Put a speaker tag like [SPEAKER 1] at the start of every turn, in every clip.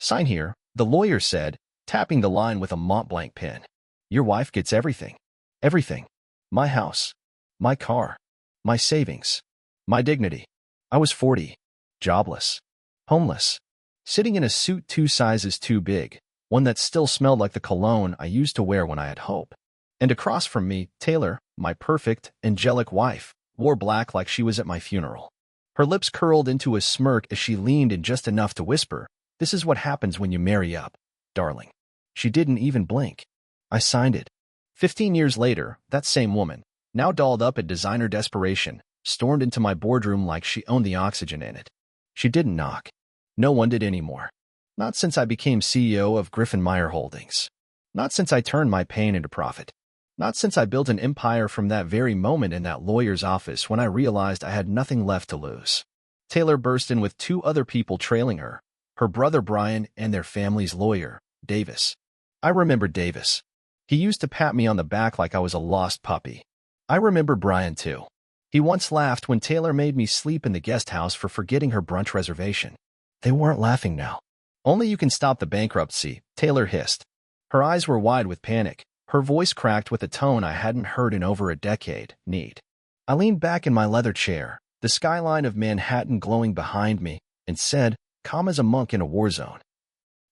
[SPEAKER 1] Sign here, the lawyer said, tapping the line with a Montblanc pen. Your wife gets everything. Everything. My house. My car. My savings. My dignity. I was 40. Jobless. Homeless. Sitting in a suit 2 sizes too big, one that still smelled like the cologne I used to wear when I had hope. And across from me, Taylor, my perfect, angelic wife, wore black like she was at my funeral. Her lips curled into a smirk as she leaned in just enough to whisper, "This is what happens when you marry up, darling." She didn't even blink. I signed it. 15 years later, that same woman, now dolled up in designer desperation, stormed into my boardroom like she owned the oxygen in it. She didn't knock. No one did anymore. Not since I became CEO of Griffin Meyer Holdings. Not since I turned my pain into profit. Not since I built an empire from that very moment in that lawyer's office when I realized I had nothing left to lose. Taylor burst in with 2 other people trailing her, her brother Brian and their family's lawyer, Davis. I remember Davis. He used to pat me on the back like I was a lost puppy. I remember Brian too. He once laughed when Taylor made me sleep in the guest house for forgetting her brunch reservation. They weren't laughing now. Only you can stop the bankruptcy, Taylor hissed. Her eyes were wide with panic. Her voice cracked with a tone I hadn't heard in over a decade. Need. I leaned back in my leather chair, the skyline of Manhattan glowing behind me, and said, calm as a monk in a war zone,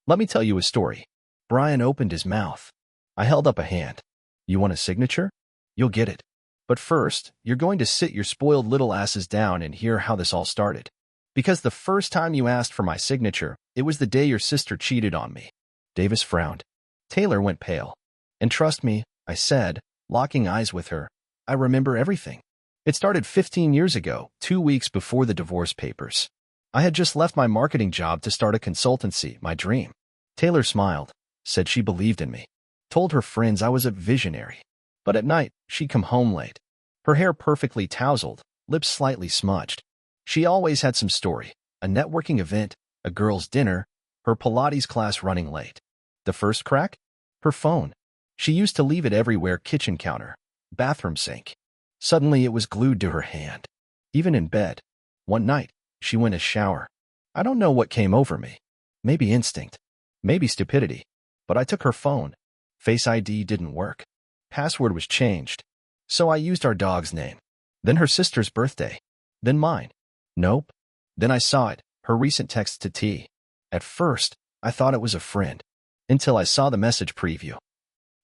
[SPEAKER 1] "Let me tell you a story." Brian opened his mouth. I held up a hand. "You want a signature? You'll get it. But first, you're going to sit your spoiled little asses down and hear how this all started. Because the first time you asked for my signature, it was the day your sister cheated on me." Davis frowned. Taylor went pale. "And trust me," I said, locking eyes with her, "I remember everything. It started 15 years ago, 2 weeks before the divorce papers. I had just left my marketing job to start a consultancy, my dream." Taylor smiled, said she believed in me, told her friends I was a visionary. But at night, she'd come home late. Her hair perfectly tousled, lips slightly smudged. She always had some story, a networking event, a girls' dinner, her Pilates class running late. The first crack? Her phone. She used to leave it everywhere: kitchen counter, bathroom sink. Suddenly it was glued to her hand. Even in bed. One night, she went to shower. I don't know what came over me. Maybe instinct. Maybe stupidity. But I took her phone. Face ID didn't work. Password was changed. So I used our dog's name. Then her sister's birthday. Then mine. Nope. Then I saw it, her recent text to T. At first, I thought it was a friend. Until I saw the message preview.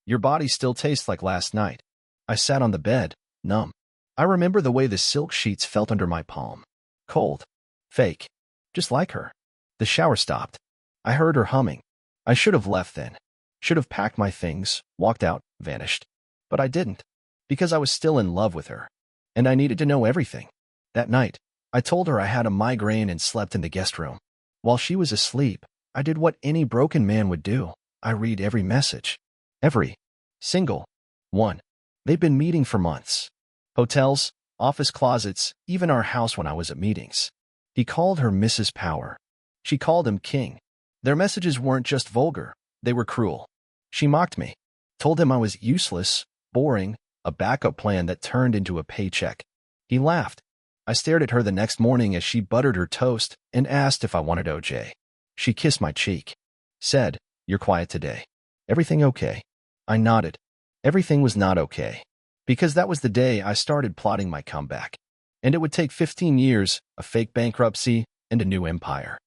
[SPEAKER 1] "Your body still tastes like last night." I sat on the bed, numb. I remember the way the silk sheets felt under my palm. Cold. Fake. Just like her. The shower stopped. I heard her humming. I should have left then. Should have packed my things, walked out, vanished. But I didn't. Because I was still in love with her. And I needed to know everything. That night, I told her I had a migraine and slept in the guest room. While she was asleep, I did what any broken man would do. I read every message. Every single one. They'd been meeting for months. Hotels, office closets, even our house when I was at meetings. He called her Mrs. Power. She called him King. Their messages weren't just vulgar. They were cruel. She mocked me. Told him I was useless, boring, a backup plan that turned into a paycheck. He laughed. I stared at her the next morning as she buttered her toast and asked if I wanted OJ. She kissed my cheek. Said, "You're quiet today. Everything okay?" I nodded. Everything was not okay. Because that was the day I started plotting my comeback. And it would take 15 years, a fake bankruptcy, and a new empire.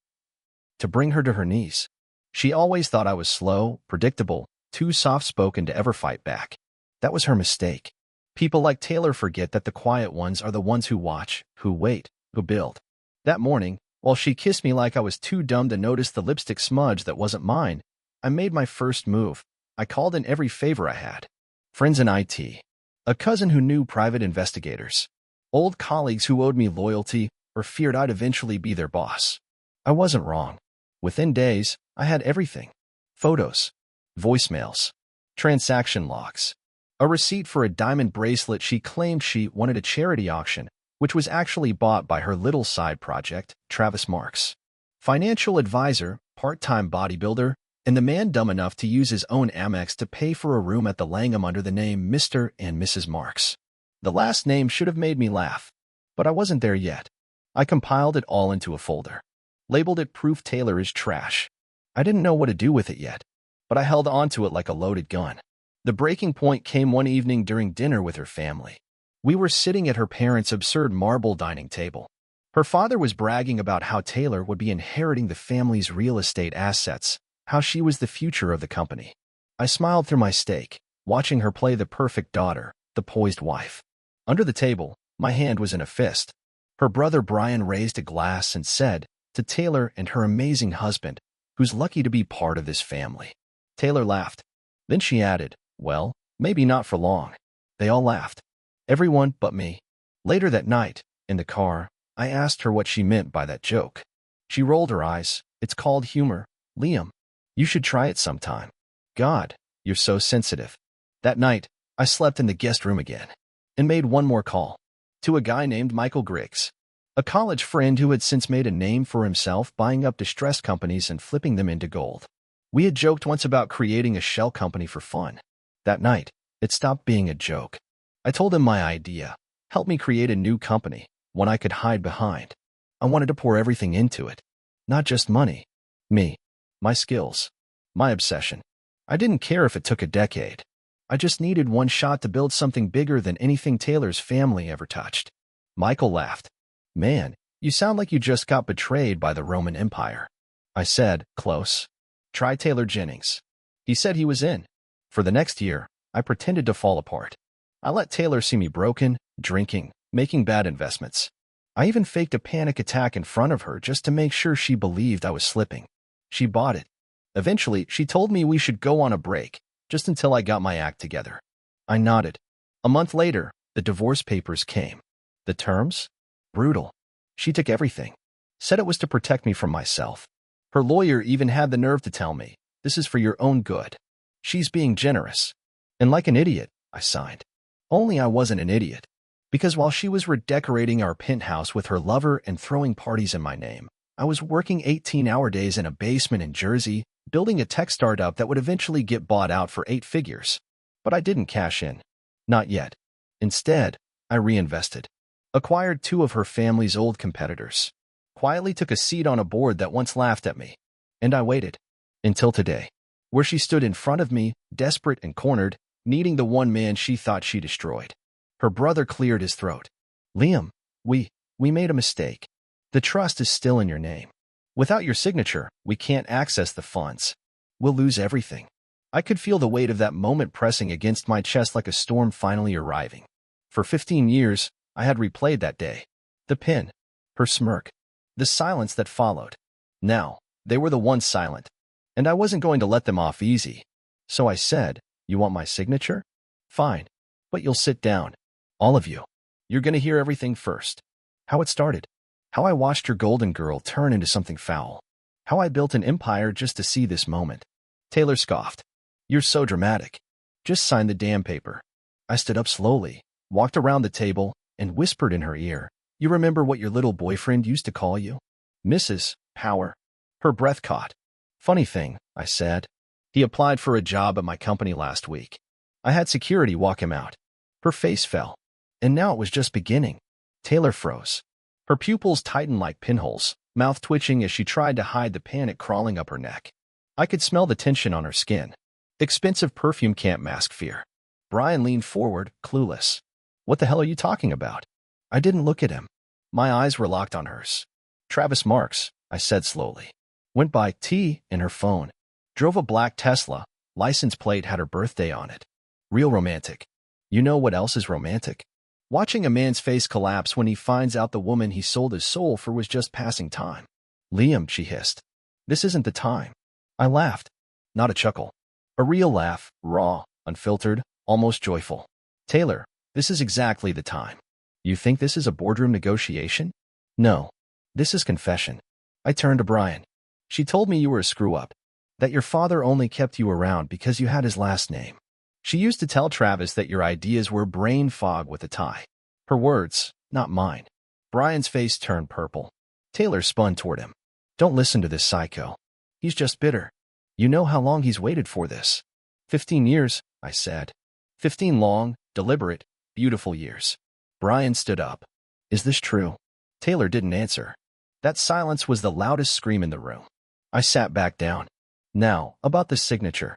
[SPEAKER 1] To bring her to her knees. She always thought I was slow, predictable, too soft-spoken to ever fight back. That was her mistake. People like Taylor forget that the quiet ones are the ones who watch, who wait, who build. That morning, while she kissed me like I was too dumb to notice the lipstick smudge that wasn't mine, I made my first move. I called in every favor I had. Friends in IT. A cousin who knew private investigators. Old colleagues who owed me loyalty or feared I'd eventually be their boss. I wasn't wrong. Within days, I had everything. Photos. Voicemails. Transaction logs. A receipt for a diamond bracelet she claimed she wanted at a charity auction, which was actually bought by her little side project, Travis Marks. Financial advisor, part-time bodybuilder, and the man dumb enough to use his own Amex to pay for a room at the Langham under the name Mr. and Mrs. Marks. The last name should have made me laugh, but I wasn't there yet. I compiled it all into a folder. Labeled it Proof Taylor is Trash. I didn't know what to do with it yet, but I held on to it like a loaded gun. The breaking point came one evening during dinner with her family. We were sitting at her parents' absurd marble dining table. Her father was bragging about how Taylor would be inheriting the family's real estate assets, how she was the future of the company. I smiled through my steak, watching her play the perfect daughter, the poised wife. Under the table, my hand was in a fist. Her brother Brian raised a glass and said, "To Taylor and her amazing husband, who's lucky to be part of this family." Taylor laughed. Then she added, "Well, maybe not for long." They all laughed. Everyone but me. Later that night, in the car, I asked her what she meant by that joke. She rolled her eyes. "It's called humor, Liam. You should try it sometime." God, you're so sensitive. That night, I slept in the guest room again and made one more call to a guy named Michael Griggs, a college friend who had since made a name for himself buying up distressed companies and flipping them into gold. We had joked once about creating a shell company for fun. That night, it stopped being a joke. I told him my idea. Help me create a new company, one I could hide behind. I wanted to pour everything into it. Not just money. Me. My skills. My obsession. I didn't care if it took a decade. I just needed one shot to build something bigger than anything Taylor's family ever touched. Michael laughed. "Man, you sound like you just got betrayed by the Roman Empire." I said, "Close. Try Taylor Jennings." He said he was in. For the next year, I pretended to fall apart. I let Taylor see me broken, drinking, making bad investments. I even faked a panic attack in front of her just to make sure she believed I was slipping. She bought it. Eventually, she told me we should go on a break, just until I got my act together. I nodded. A month later, the divorce papers came. The terms? Brutal. She took everything. Said it was to protect me from myself. Her lawyer even had the nerve to tell me, "This is for your own good." She's being generous. And like an idiot, I signed. Only I wasn't an idiot. Because while she was redecorating our penthouse with her lover and throwing parties in my name, I was working 18-hour days in a basement in Jersey, building a tech startup that would eventually get bought out for 8 figures. But I didn't cash in. Not yet. Instead, I reinvested. Acquired 2 of her family's old competitors. Quietly took a seat on a board that once laughed at me. And I waited. Until today, where she stood in front of me, desperate and cornered, needing the one man she thought she destroyed. Her brother cleared his throat. "Liam, we made a mistake. The trust is still in your name. Without your signature, we can't access the funds. We'll lose everything." I could feel the weight of that moment pressing against my chest like a storm finally arriving. For 15 years, I had replayed that day. The pin. Her smirk. The silence that followed. Now, they were the ones silent. And I wasn't going to let them off easy. So I said, "You want my signature? Fine. But you'll sit down. All of you. You're going to hear everything first. How it started. How I watched your golden girl turn into something foul. How I built an empire just to see this moment." Taylor scoffed. "You're so dramatic. Just sign the damn paper." I stood up slowly, walked around the table, and whispered in her ear, "You remember what your little boyfriend used to call you? Mrs. Power." Her breath caught. "Funny thing," I said. "He applied for a job at my company last week. I had security walk him out." Her face fell. And now it was just beginning. Taylor froze. Her pupils tightened like pinholes, mouth twitching as she tried to hide the panic crawling up her neck. I could smell the tension on her skin. Expensive perfume can't mask fear. Brian leaned forward, clueless. "What the hell are you talking about?" I didn't look at him. My eyes were locked on hers. "Travis Marks," I said slowly. "Went by T in her phone. Drove a black Tesla. License plate had her birthday on it. Real romantic. You know what else is romantic? Watching a man's face collapse when he finds out the woman he sold his soul for was just passing time." "Liam," she hissed. "This isn't the time." I laughed. Not a chuckle. A real laugh, raw, unfiltered, almost joyful. "Taylor, this is exactly the time. You think this is a boardroom negotiation? No. This is confession." I turned to Brian. "She told me you were a screw-up. That your father only kept you around because you had his last name. She used to tell Travis that your ideas were brain fog with a tie." Her words, not mine. Brian's face turned purple. Taylor spun toward him. "Don't listen to this psycho. He's just bitter. You know how long he's waited for this." 15 years, I said. 15 long, deliberate, beautiful years. Brian stood up. "Is this true?" Taylor didn't answer. That silence was the loudest scream in the room. I sat back down. Now, about the signature.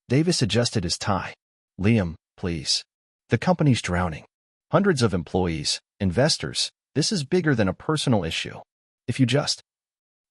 [SPEAKER 1] Davis adjusted his tie. Liam, please. The company's drowning. Hundreds of employees, investors. This is bigger than a personal issue. If you just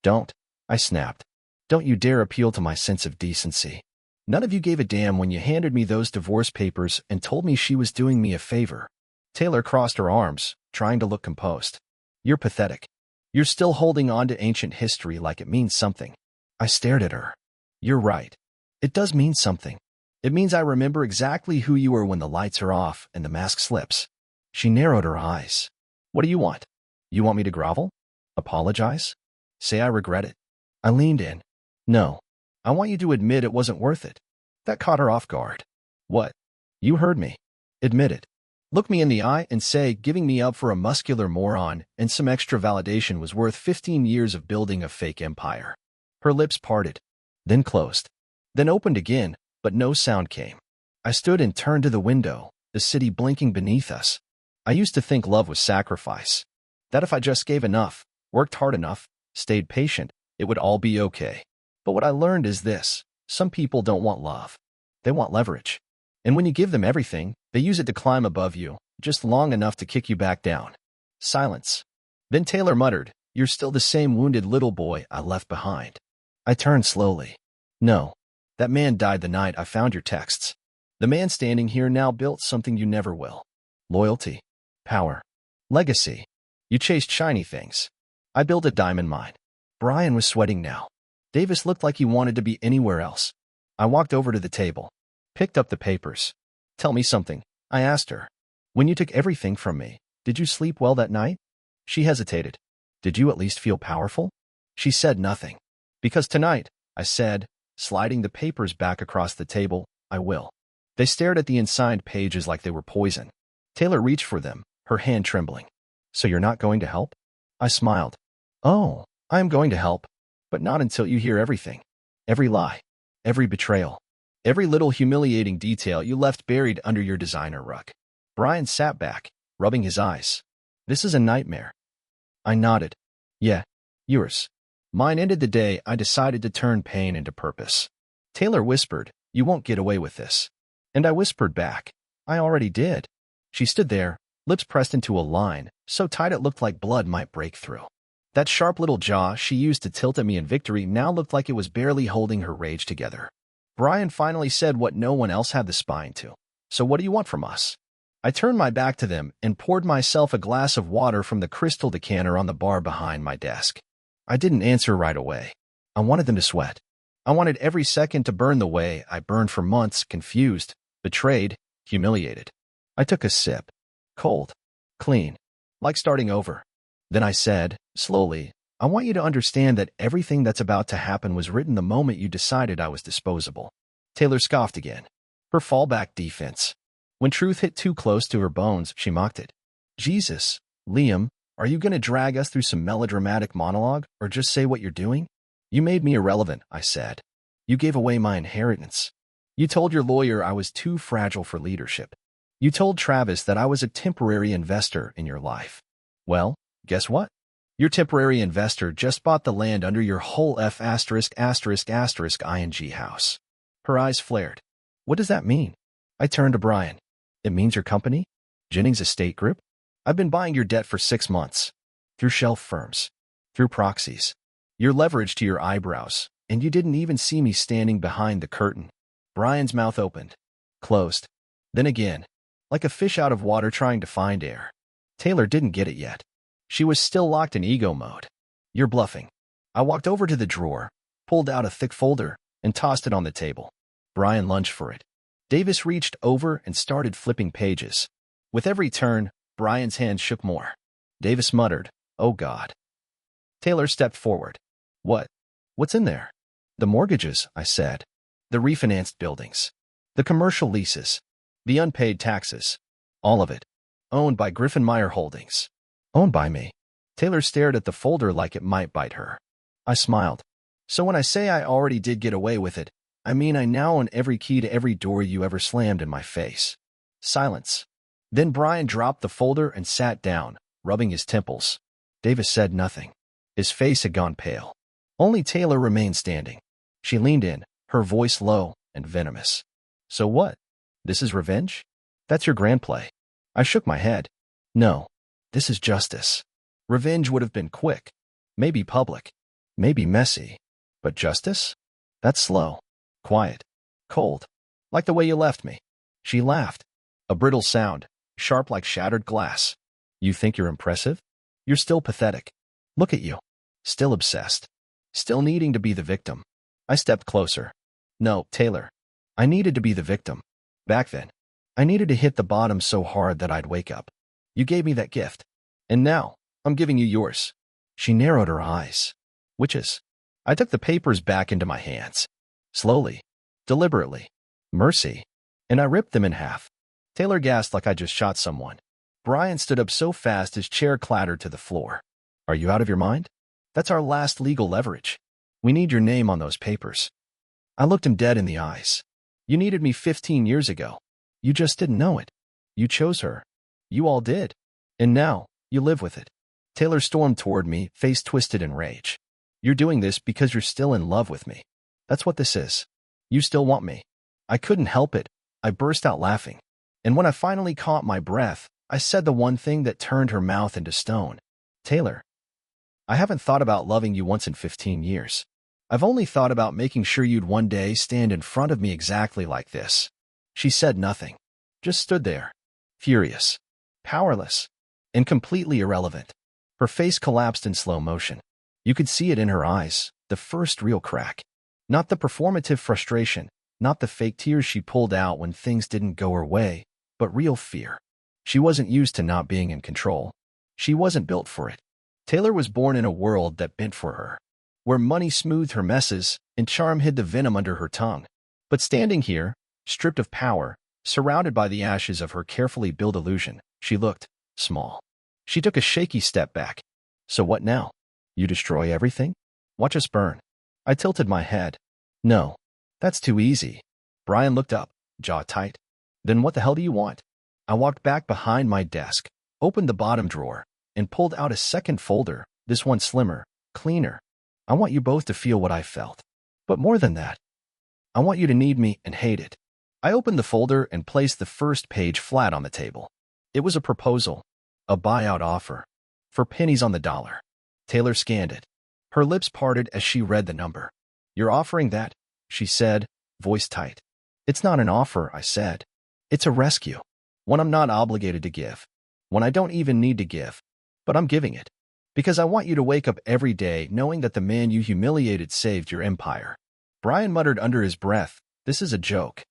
[SPEAKER 1] don't, I snapped. Don't you dare appeal to my sense of decency. None of you gave a damn when you handed me those divorce papers and told me she was doing me a favor. Taylor crossed her arms, trying to look composed. You're pathetic. You're still holding on to ancient history like it means something. I stared at her. You're right. It does mean something. It means I remember exactly who you were when the lights are off and the mask slips. She narrowed her eyes. What do you want? You want me to grovel? Apologize? Say I regret it? I leaned in. No. I want you to admit it wasn't worth it. That caught her off guard. What? You heard me. Admit it. Look me in the eye and say giving me up for a muscular moron and some extra validation was worth 15 years of building a fake empire. Her lips parted, then closed, then opened again, but no sound came. I stood and turned to the window, the city blinking beneath us. I used to think love was sacrifice. That if I just gave enough, worked hard enough, stayed patient, it would all be okay. But what I learned is this. Some people don't want love. They want leverage. And when you give them everything, they use it to climb above you, just long enough to kick you back down. Silence. Then Taylor muttered, You're still the same wounded little boy I left behind. I turned slowly. No. That man died the night I found your texts. The man standing here now built something you never will. Loyalty. Power. Legacy. You chased shiny things. I built a diamond mine. Brian was sweating now. Davis looked like he wanted to be anywhere else. I walked over to the table, picked up the papers. Tell me something, I asked her. When you took everything from me, did you sleep well that night? She hesitated. Did you at least feel powerful? She said nothing. Because tonight, I said, sliding the papers back across the table, I will. They stared at the unsigned pages like they were poison. Taylor reached for them, her hand trembling. So you're not going to help? I smiled. Oh, I am going to help. But not until you hear everything. Every lie. Every betrayal. Every little humiliating detail you left buried under your designer rug. Brian sat back, rubbing his eyes. This is a nightmare. I nodded. Yeah, yours. Mine ended the day I decided to turn pain into purpose. Taylor whispered, You won't get away with this. And I whispered back, I already did. She stood there, lips pressed into a line, so tight it looked like blood might break through. That sharp little jaw she used to tilt at me in victory now looked like it was barely holding her rage together. Brian finally said what no one else had the spine to. So what do you want from us? I turned my back to them and poured myself a glass of water from the crystal decanter on the bar behind my desk. I didn't answer right away. I wanted them to sweat. I wanted every second to burn the way I burned for months, confused, betrayed, humiliated. I took a sip. Cold. Clean. Like starting over. Then I said, slowly, I want you to understand that everything that's about to happen was written the moment you decided I was disposable. Taylor scoffed again. Her fallback defense. When truth hit too close to her bones, she mocked it. Jesus, Liam, are you going to drag us through some melodramatic monologue or just say what you're doing? You made me irrelevant, I said. You gave away my inheritance. You told your lawyer I was too fragile for leadership. You told Travis that I was a temporary investor in your life. Well, guess what? Your temporary investor just bought the land under your whole ing house. Her eyes flared. What does that mean? I turned to Brian. It means your company? Jennings Estate Group? I've been buying your debt for 6 months. Through shelf firms. Through proxies. You're leveraged to your eyebrows, and you didn't even see me standing behind the curtain. Brian's mouth opened. Closed. Then again. Like a fish out of water trying to find air. Taylor didn't get it yet. She was still locked in ego mode. You're bluffing. I walked over to the drawer, pulled out a thick folder, and tossed it on the table. Brian lunged for it. Davis reached over and started flipping pages. With every turn, Brian's hand shook more. Davis muttered, Oh God. Taylor stepped forward. What? What's in there? The mortgages, I said. The refinanced buildings. The commercial leases. The unpaid taxes. All of it. Owned by Griffin Meyer Holdings. Owned by me. Taylor stared at the folder like it might bite her. I smiled. So when I say I already did get away with it, I mean I now own every key to every door you ever slammed in my face. Silence. Then Brian dropped the folder and sat down, rubbing his temples. Davis said nothing. His face had gone pale. Only Taylor remained standing. She leaned in, her voice low and venomous. So what? This is revenge? That's your grand play. I shook my head. No, this is justice. Revenge would have been quick, maybe public, maybe messy. But justice? That's slow, quiet, cold, like the way you left me. She laughed. A brittle sound, sharp like shattered glass. You think you're impressive? You're still pathetic. Look at you. Still obsessed. Still needing to be the victim. I stepped closer. No, Taylor. I needed to be the victim. Back then. I needed to hit the bottom so hard that I'd wake up. You gave me that gift. And now, I'm giving you yours. She narrowed her eyes. Witches. I took the papers back into my hands. Slowly. Deliberately. Mercy. And I ripped them in half. Taylor gasped like I just shot someone. Brian stood up so fast his chair clattered to the floor. Are you out of your mind? That's our last legal leverage. We need your name on those papers. I looked him dead in the eyes. You needed me 15 years ago. You just didn't know it. You chose her. You all did. And now, you live with it. Taylor stormed toward me, face twisted in rage. You're doing this because you're still in love with me. That's what this is. You still want me. I couldn't help it. I burst out laughing. And when I finally caught my breath, I said the one thing that turned her mouth into stone. Taylor, I haven't thought about loving you once in 15 years. I've only thought about making sure you'd one day stand in front of me exactly like this. She said nothing, just stood there, furious, powerless, and completely irrelevant. Her face collapsed in slow motion. You could see it in her eyes, the first real crack. Not the performative frustration, not the fake tears she pulled out when things didn't go her way, but real fear. She wasn't used to not being in control. She wasn't built for it. Taylor was born in a world that bent for her, where money smoothed her messes and charm hid the venom under her tongue. But standing here, stripped of power, surrounded by the ashes of her carefully built illusion, she looked small. She took a shaky step back. So what now? You destroy everything? Watch us burn. I tilted my head. No, that's too easy. Brian looked up, jaw tight. Then what the hell do you want? I walked back behind my desk, opened the bottom drawer, and pulled out a second folder, this one slimmer, cleaner. I want you both to feel what I felt. But more than that, I want you to need me and hate it. I opened the folder and placed the first page flat on the table. It was a proposal, a buyout offer, for pennies on the dollar. Taylor scanned it. Her lips parted as she read the number. You're offering that, she said, voice tight. It's not an offer, I said. It's a rescue. One I'm not obligated to give. One I don't even need to give. But I'm giving it. Because I want you to wake up every day knowing that the man you humiliated saved your empire. Brian muttered under his breath, this is a joke.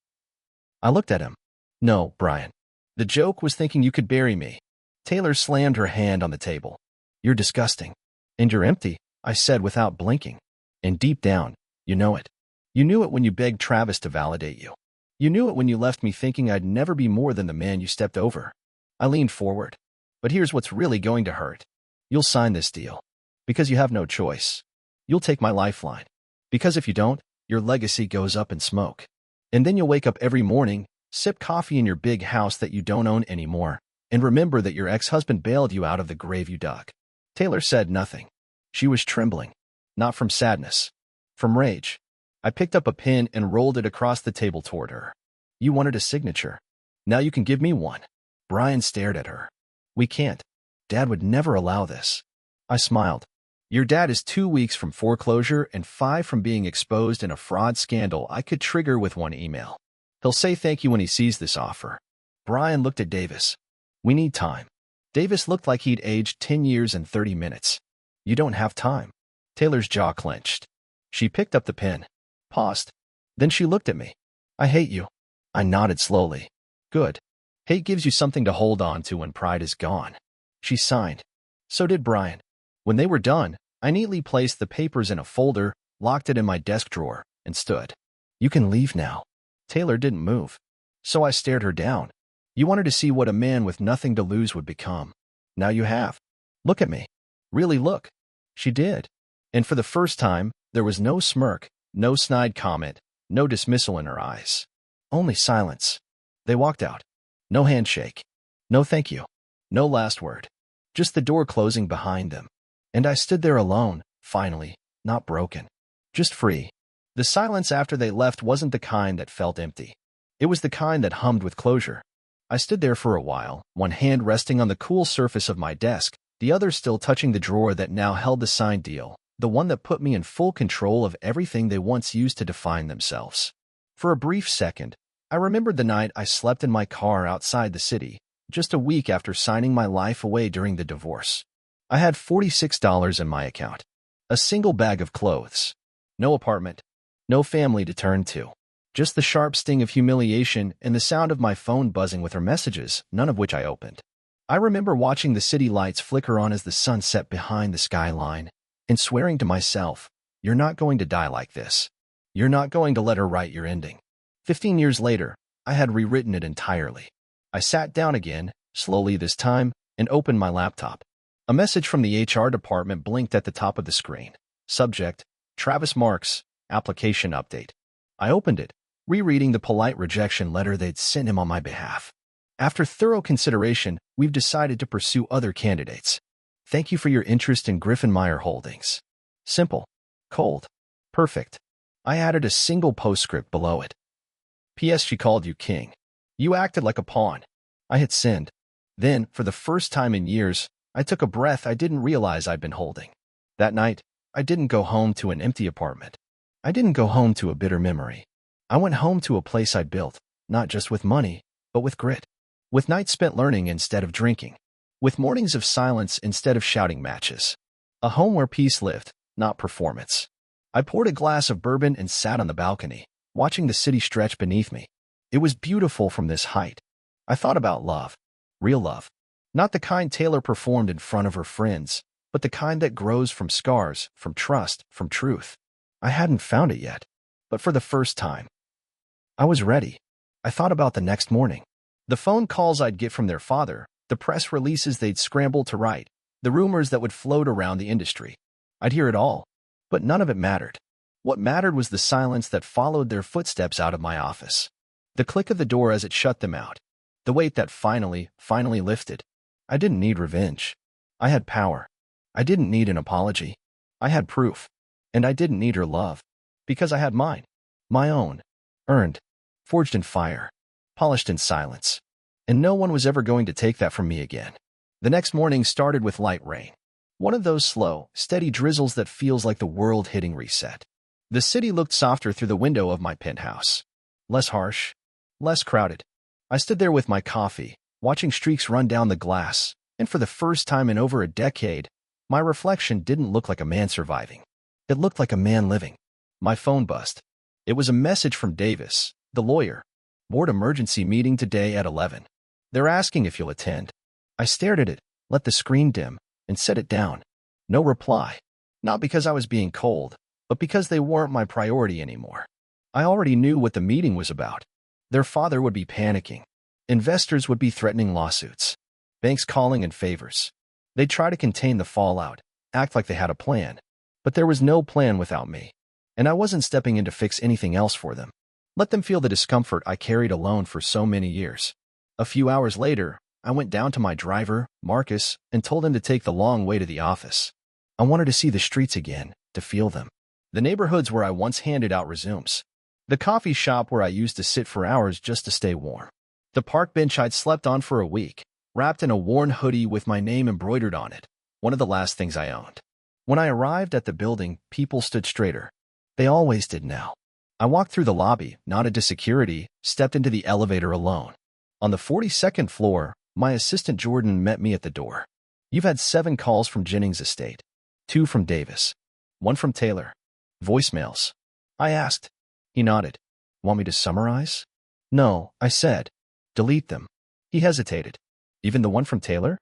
[SPEAKER 1] I looked at him. No, Brian. The joke was thinking you could bury me. Taylor slammed her hand on the table. You're disgusting. And you're empty, I said without blinking. And deep down, you know it. You knew it when you begged Travis to validate you. You knew it when you left me thinking I'd never be more than the man you stepped over. I leaned forward. But here's what's really going to hurt. You'll sign this deal. Because you have no choice. You'll take my lifeline. Because if you don't, your legacy goes up in smoke. And then you'll wake up every morning, sip coffee in your big house that you don't own anymore, and remember that your ex-husband bailed you out of the grave you dug. Taylor said nothing. She was trembling. Not from sadness. From rage. I picked up a pen and rolled it across the table toward her. You wanted a signature. Now you can give me one. Brian stared at her. We can't. Dad would never allow this. I smiled. Your dad is 2 weeks from foreclosure and 5 from being exposed in a fraud scandal I could trigger with one email. He'll say thank you when he sees this offer. Brian looked at Davis. We need time. Davis looked like he'd aged 10 years and 30 minutes. You don't have time. Taylor's jaw clenched. She picked up the pen. Paused. Then she looked at me. I hate you. I nodded slowly. Good. Hate gives you something to hold on to when pride is gone. She signed. So did Brian. When they were done, I neatly placed the papers in a folder, locked it in my desk drawer, and stood. You can leave now. Taylor didn't move. So I stared her down. You wanted to see what a man with nothing to lose would become. Now you have. Look at me. Really look. She did. And for the first time, there was no smirk, no snide comment, no dismissal in her eyes. Only silence. They walked out. No handshake. No thank you. No last word. Just the door closing behind them. And I stood there alone, finally, not broken. Just free. The silence after they left wasn't the kind that felt empty. It was the kind that hummed with closure. I stood there for a while, one hand resting on the cool surface of my desk, the other still touching the drawer that now held the signed deal, the one that put me in full control of everything they once used to define themselves. For a brief second, I remembered the night I slept in my car outside the city, just a week after signing my life away during the divorce. I had $46 in my account, a single bag of clothes, no apartment, no family to turn to, just the sharp sting of humiliation and the sound of my phone buzzing with her messages, none of which I opened. I remember watching the city lights flicker on as the sun set behind the skyline, and swearing to myself, you're not going to die like this. You're not going to let her write your ending. 15 years later, I had rewritten it entirely. I sat down again, slowly this time, and opened my laptop. A message from the HR department blinked at the top of the screen. Subject, Travis Marks, application update. I opened it, rereading the polite rejection letter they'd sent him on my behalf. After thorough consideration, we've decided to pursue other candidates. Thank you for your interest in Griffin Meyer Holdings. Simple. Cold. Perfect. I added a single postscript below it. P.S. She called you king. You acted like a pawn. I hit send. Then, for the first time in years, I took a breath I didn't realize I'd been holding. That night, I didn't go home to an empty apartment. I didn't go home to a bitter memory. I went home to a place I'd built, not just with money, but with grit. With nights spent learning instead of drinking. With mornings of silence instead of shouting matches. A home where peace lived, not performance. I poured a glass of bourbon and sat on the balcony, watching the city stretch beneath me. It was beautiful from this height. I thought about love. Real love. Not the kind Taylor performed in front of her friends, but the kind that grows from scars, from trust, from truth. I hadn't found it yet. But for the first time, I was ready. I thought about the next morning. The phone calls I'd get from their father, the press releases they'd scramble to write, the rumors that would float around the industry. I'd hear it all, but none of it mattered. What mattered was the silence that followed their footsteps out of my office. The click of the door as it shut them out. The weight that finally lifted. I didn't need revenge. I had power. I didn't need an apology. I had proof. And I didn't need her love. Because I had mine. My own. Earned. Forged in fire. Polished in silence. And no one was ever going to take that from me again. The next morning started with light rain. One of those slow, steady drizzles that feels like the world hitting reset. The city looked softer through the window of my penthouse. Less harsh. Less crowded. I stood there with my coffee, watching streaks run down the glass, and for the first time in over a decade, my reflection didn't look like a man surviving. It looked like a man living. My phone buzzed. It was a message from Davis, the lawyer. Board emergency meeting today at 11. They're asking if you'll attend. I stared at it, let the screen dim, and set it down. No reply. Not because I was being cold, but because they weren't my priority anymore. I already knew what the meeting was about. Their father would be panicking. Investors would be threatening lawsuits. Banks calling in favors. They'd try to contain the fallout, act like they had a plan. But there was no plan without me. And I wasn't stepping in to fix anything else for them. Let them feel the discomfort I carried alone for so many years. A few hours later, I went down to my driver, Marcus, and told him to take the long way to the office. I wanted to see the streets again, to feel them. The neighborhoods where I once handed out resumes. The coffee shop where I used to sit for hours just to stay warm. The park bench I'd slept on for a week, wrapped in a worn hoodie with my name embroidered on it, one of the last things I owned. When I arrived at the building, people stood straighter. They always did now. I walked through the lobby, nodded to security, stepped into the elevator alone. On the 42nd floor, my assistant Jordan met me at the door. You've had 7 calls from Jennings Estate. 2 from Davis. 1 from Taylor. Voicemails. I asked. He nodded. Want me to summarize? No, I said. Delete them. He hesitated. Even the one from Taylor?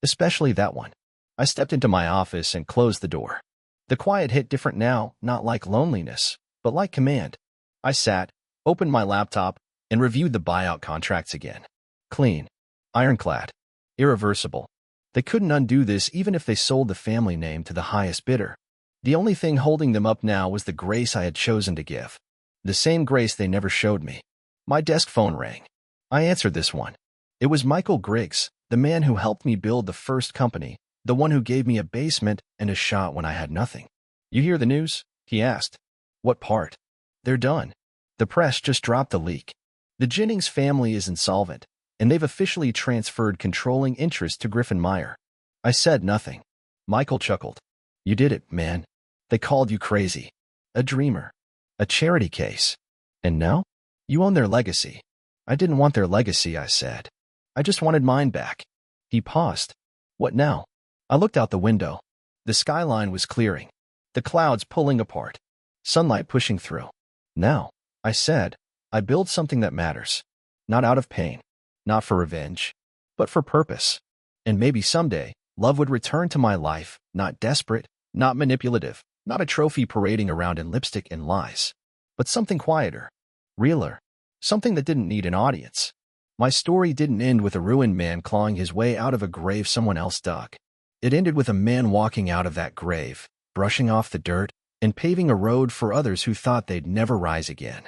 [SPEAKER 1] Especially that one. I stepped into my office and closed the door. The quiet hit different now, not like loneliness, but like command. I sat, opened my laptop, and reviewed the buyout contracts again. Clean. Ironclad. Irreversible. They couldn't undo this even if they sold the family name to the highest bidder. The only thing holding them up now was the grace I had chosen to give. The same grace they never showed me. My desk phone rang. I answered this one. It was Michael Griggs, the man who helped me build the first company, the one who gave me a basement and a shot when I had nothing. You hear the news? He asked. What part? They're done. The press just dropped the leak. The Jennings family is insolvent, and they've officially transferred controlling interest to Griffin Meyer. I said nothing. Michael chuckled. You did it, man. They called you crazy. A dreamer. A charity case. And now? You own their legacy. I didn't want their legacy, I said. I just wanted mine back. He paused. What now? I looked out the window. The skyline was clearing. The clouds pulling apart. Sunlight pushing through. Now, I said, I build something that matters. Not out of pain. Not for revenge. But for purpose. And maybe someday, love would return to my life, not desperate, not manipulative, not a trophy parading around in lipstick and lies. But something quieter. Realer. Something that didn't need an audience. My story didn't end with a ruined man clawing his way out of a grave someone else dug. It ended with a man walking out of that grave, brushing off the dirt, and paving a road for others who thought they'd never rise again.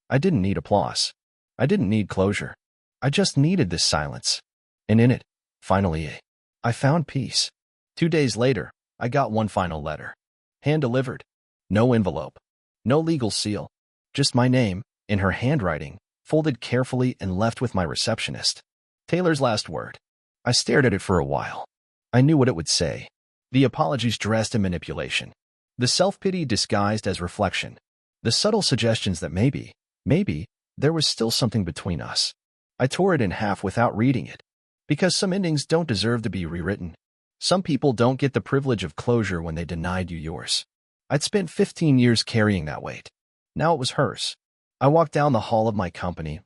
[SPEAKER 1] I didn't need applause. I didn't need closure. I just needed this silence. And in it, finally, I found peace. 2 days later, I got one final letter. Hand-delivered. No envelope. No legal seal. Just my name, in her handwriting, folded carefully and left with my receptionist. Taylor's last word. I stared at it for a while. I knew what it would say. The apologies dressed in manipulation. The self-pity disguised as reflection. The subtle suggestions that maybe, there was still something between us. I tore it in half without reading it. Because some endings don't deserve to be rewritten. Some people don't get the privilege of closure when they denied you yours. I'd spent 15 years carrying that weight. Now it was hers. I walked down the hall of my company,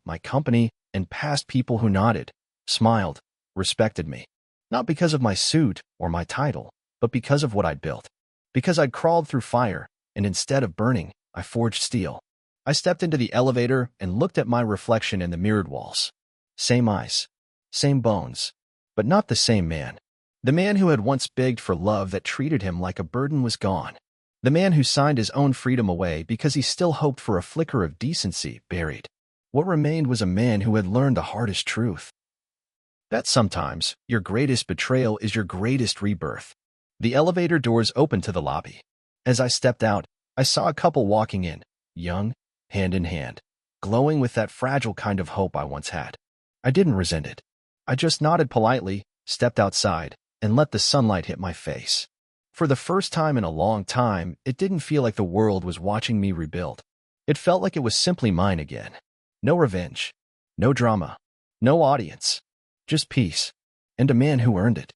[SPEAKER 1] and past people who nodded, smiled, respected me. Not because of my suit or my title, but because of what I'd built. Because I'd crawled through fire, and instead of burning, I forged steel. I stepped into the elevator and looked at my reflection in the mirrored walls. Same eyes, same bones, but not the same man. The man who had once begged for love that treated him like a burden was gone. The man who signed his own freedom away because he still hoped for a flicker of decency buried. What remained was a man who had learned the hardest truth. That sometimes, your greatest betrayal is your greatest rebirth. The elevator doors opened to the lobby. As I stepped out, I saw a couple walking in, young, hand in hand, glowing with that fragile kind of hope I once had. I didn't resent it. I just nodded politely, stepped outside, and let the sunlight hit my face. For the first time in a long time, it didn't feel like the world was watching me rebuild. It felt like it was simply mine again. No revenge. No drama. No audience. Just peace. And a man who earned it.